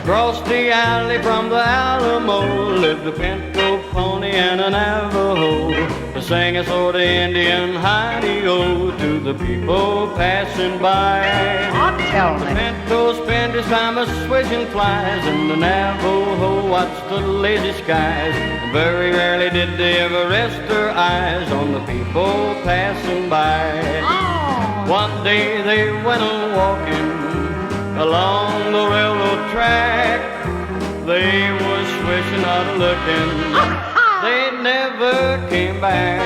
Across the alley from the Alamo lived a pinto pony and a Navajo. They sang a sort of Indian hidey-o to the people passing by. The pinto spent his time a-swishing flies, and the Navajo watched the lazy skies. And very rarely did they ever rest their eyes on the people passing by. One day they went a-walking along the railroad track. They was swishing out looking, they never came back.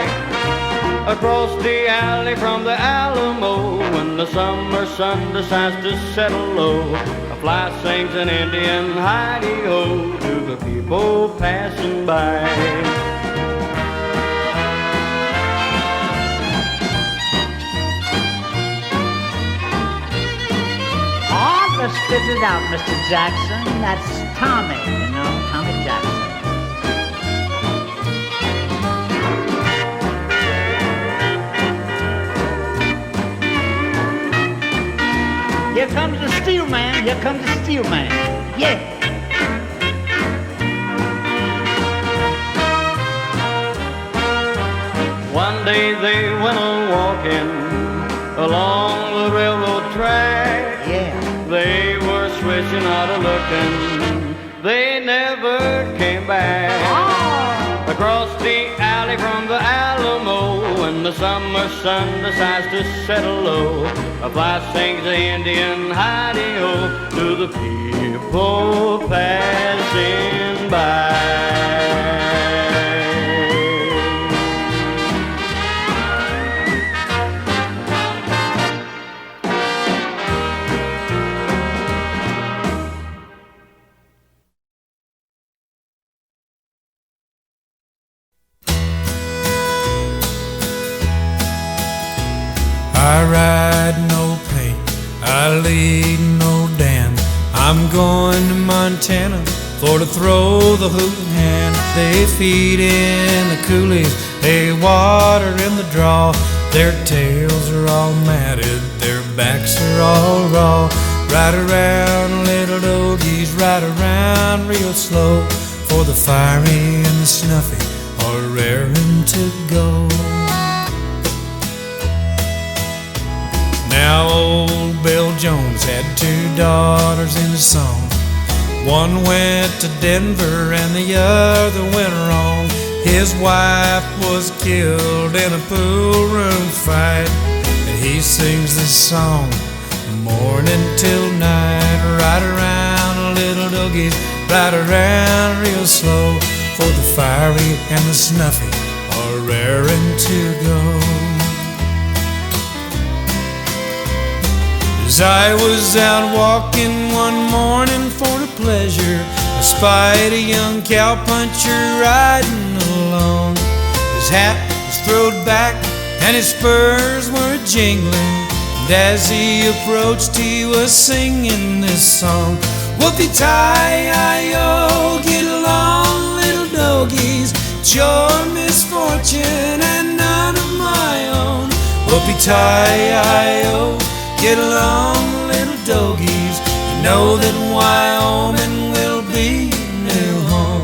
Across the alley from the Alamo, when the summer sun decides to settle low, a fly sings an Indian hidey-ho to the people passing by. Let's spit it out, Mr. Jackson. That's Tommy, you know, Tommy Jackson. Here comes the steel man, here comes the steel man. Yeah. One day they went a-walking along the railroad track. Yeah. They were swishing out a-looking, they never came back. Across the alley from the Alamo, when the summer sun decides to settle low, a fly sings the Indian hidey-ho to the people passing by. I ride no paint, I lead no dance. I'm going to Montana for to throw the hooting hand. They feed in the coulees, they water in the draw. Their tails are all matted, their backs are all raw. Ride around, little doggies, ride around real slow, for the fiery and the snuffy are raring to go. Now old Bill Jones had two daughters in the song. One went to Denver and the other went wrong. His wife was killed in a pool room fight, and he sings this song morning till night. Ride around, little doggies, ride around real slow, for the fiery and the snuffy are raring to go. As I was out walking one morning for the pleasure, I spied a young cowpuncher riding along. His hat was throwed back and his spurs were jingling, and as he approached he was singing this song. Whoopie-tie-I-O, get along little doggies, it's your misfortune and none of my own. Whoopie-tie-I-O, get along, little doggies, you know that Wyoming will be your new home.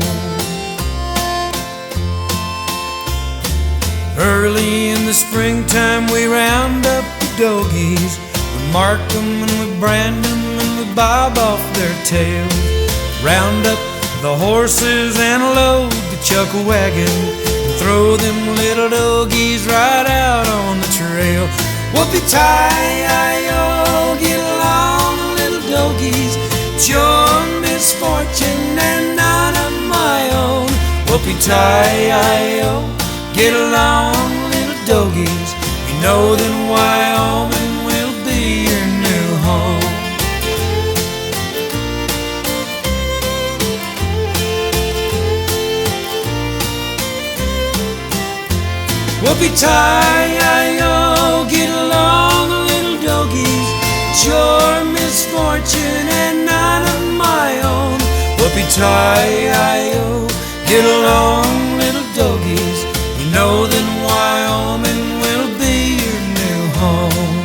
Early in the springtime we round up the doggies, we mark them and we brand them and we bob off their tails. Round up the horses and load the chuckle wagon, and throw them little doggies right out on the trail. Whoopie-tie-I-O, get along, little doggies, it's your misfortune and none of my own. Whoopie-tie-I-O, get along, little doggies, you know that Wyoming will be your new home. Whoopie-tie-I-O, get along, little doggies, it's your misfortune and none of my own. Whoopie-tie-I-O, get along, little doggies, you know that Wyoming will be your new home.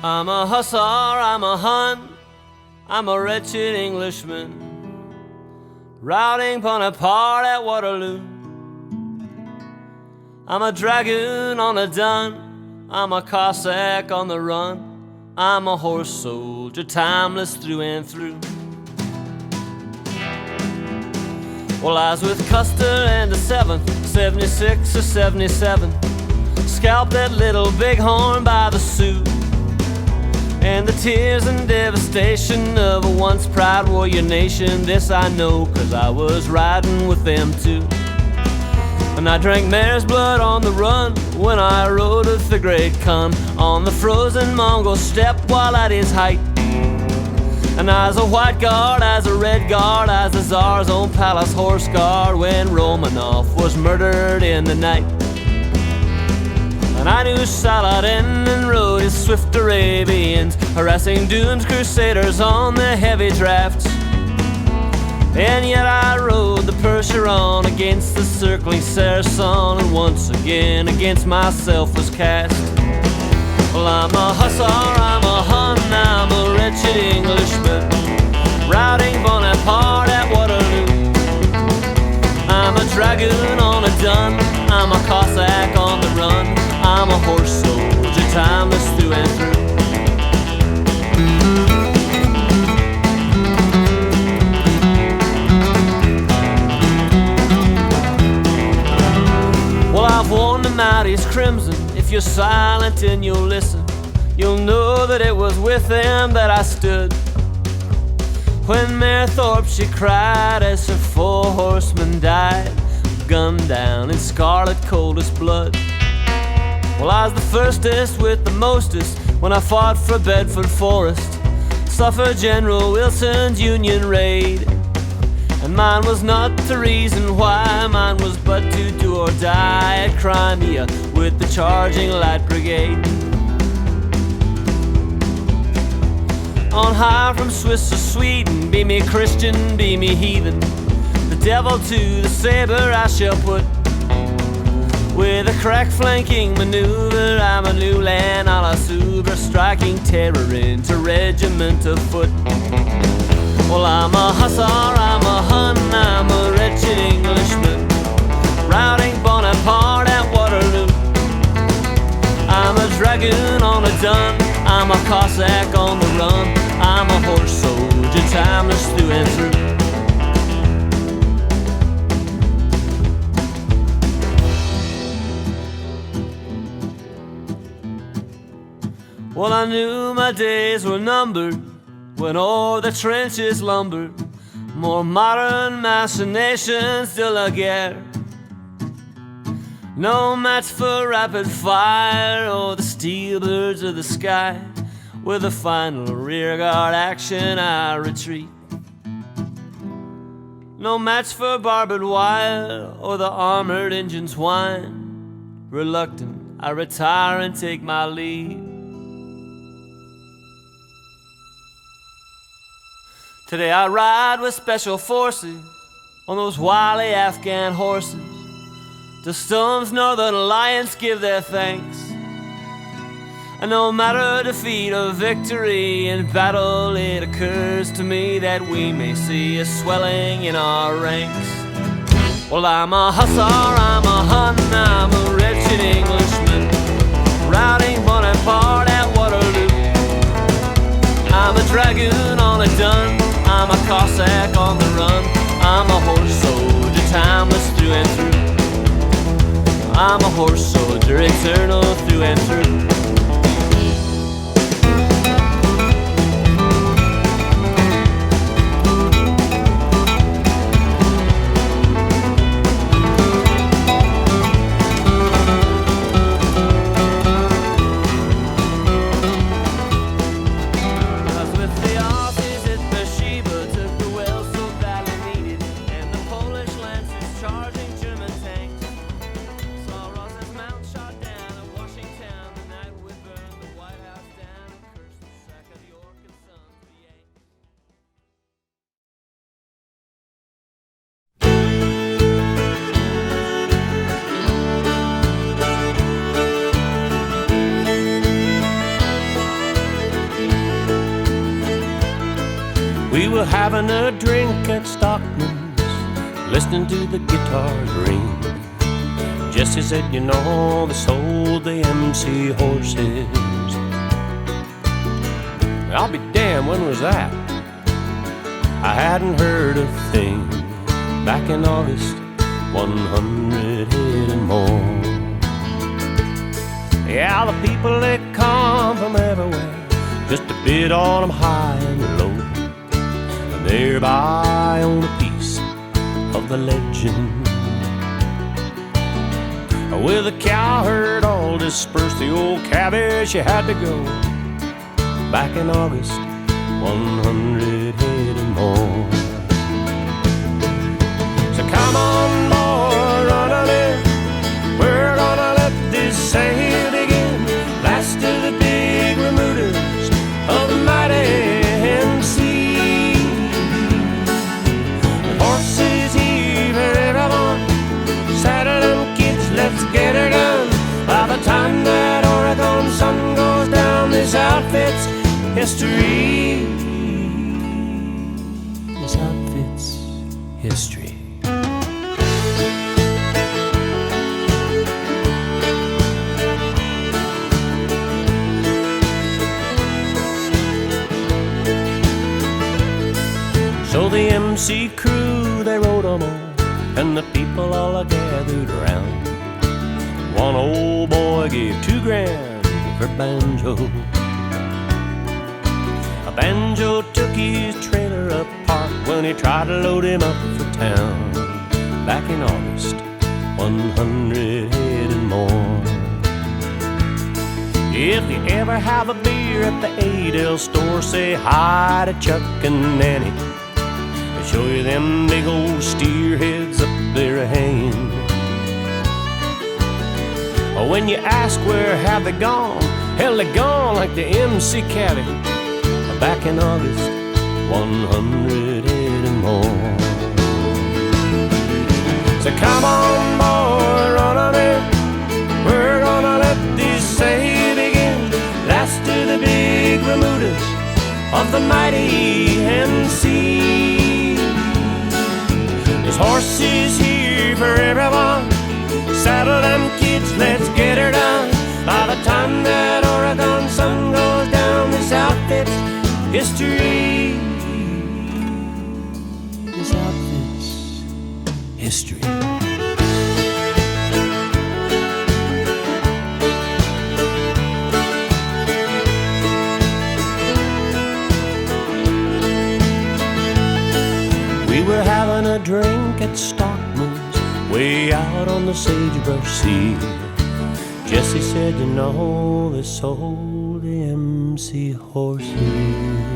I'm a hussar, I'm a Hun, I'm a wretched Englishman, routing Bonaparte at Waterloo. I'm a dragoon on a dun, I'm a Cossack on the run, I'm a horse soldier, timeless through and through. Well, I was with Custer and the 7th, 76 or 77, scalped that little bighorn by the Sioux. And the tears and devastation of a once proud warrior nation, this I know, 'cause I was riding with them too. And I drank mare's blood on the run when I rode with the great Khan on the frozen Mongol steppe while at his height. And I was a white guard, I was a red guard, I was the Tsar's own palace horse guard when Romanov was murdered in the night. And I knew Saladin and rode his swift Arabians, harassing Doom's crusaders on the heavy drafts. And yet I rode the Percheron against the circling Saracen, and once again against myself was cast. Well, I'm a hussar, I'm a Hun, I'm a wretched Englishman, routing Bonaparte at Waterloo. I'm a dragoon on a dun, I'm a Cossack on the run, I'm a horse soldier, timeless through and through. Well, I've worn the Mounties crimson. If you're silent and you'll listen, you'll know that it was with them that I stood when Mare Thorpe she cried as her 4 horsemen died, gunned down in scarlet coldest blood. Well, I was the firstest with the mostest when I fought for Bedford Forest, suffered General Wilson's Union raid. And mine was not the reason why, mine was but to do or die at Crimea with the charging light brigade. On high from Swiss or Sweden, be me Christian, be me heathen, the devil to the saber I shall put. With a crack flanking maneuver, I'm a new land a la Suber, striking terror into regiment of foot. Well, I'm a hussar, I'm a Hun, I'm a wretched Englishman, routing Bonaparte at Waterloo. I'm a dragoon on a dun, I'm a Cossack on the run, I'm a horse soldier, timeless through and through. Well, I knew my days were numbered when o'er the trenches lumbered more modern machinations de la guerre. No match for rapid fire or the steel birds of the sky. With a final rearguard action I retreat. No match for barbed wire or the armored engines whine. Reluctant I retire and take my leave. Today I ride with special forces on those wily Afghan horses. To Stone's Northern Alliance give their thanks. And no matter defeat or victory in battle, it occurs to me that we may see a swelling in our ranks. Well, I'm a hussar, I'm a Hun, I'm a wretched Englishman, routing Bonaparte at Waterloo. I'm a dragoon on a dun, I'm a Cossack on the run, I'm a horse soldier, timeless through and through. I'm a horse soldier, eternal through and through. Charging German tanks, saw Ross's mount shot down at Washington the night were having a drink at Stockman's, listening to the guitars ring. Jesse said, you know, they sold the MC horses. I'll be damned, when was that? I hadn't heard a thing back in August, 100 head and more. Yeah, the people, they come from everywhere just to bid on them high and low, and thereby own a piece of the legend. With the cow herd all dispersed, the old cabbage, she had to go. Back in August, 100 head and more. So come on, boy, run on in. We're gonna let this sale begin. Last of the big remouters of the mighty MC. The horses here for everyone. Saddle them, kids, let's get her done. By the time that Oregon sun goes down, this outfit's history. This outfit's history. So the MC crew, they rode 'em all, and the people all are gathered around. One old boy gave $2,000 for banjo. A banjo took his trailer apart when he tried to load him up for town. Back in August, 100 head and more. If you ever have a beer at the Adel store, say hi to Chuck and Nanny. They'll show you them big old steer heads up there hanging. When you ask where have they gone, hell, they gone like the MC caddy. Back in August, 100 head and more. So come on, boy, run on in. We're gonna let this sale begin. Last of the big remouters of the mighty MC. There's horses here for everyone. Saddle them, kids, let's get her done. By the time that Oregon sun goes down, this outfit's history. This outfit's history. We were having a drink at Stockman's, way out on the Sagebrush Sea. Jesse said, you know, they sold the MC horses.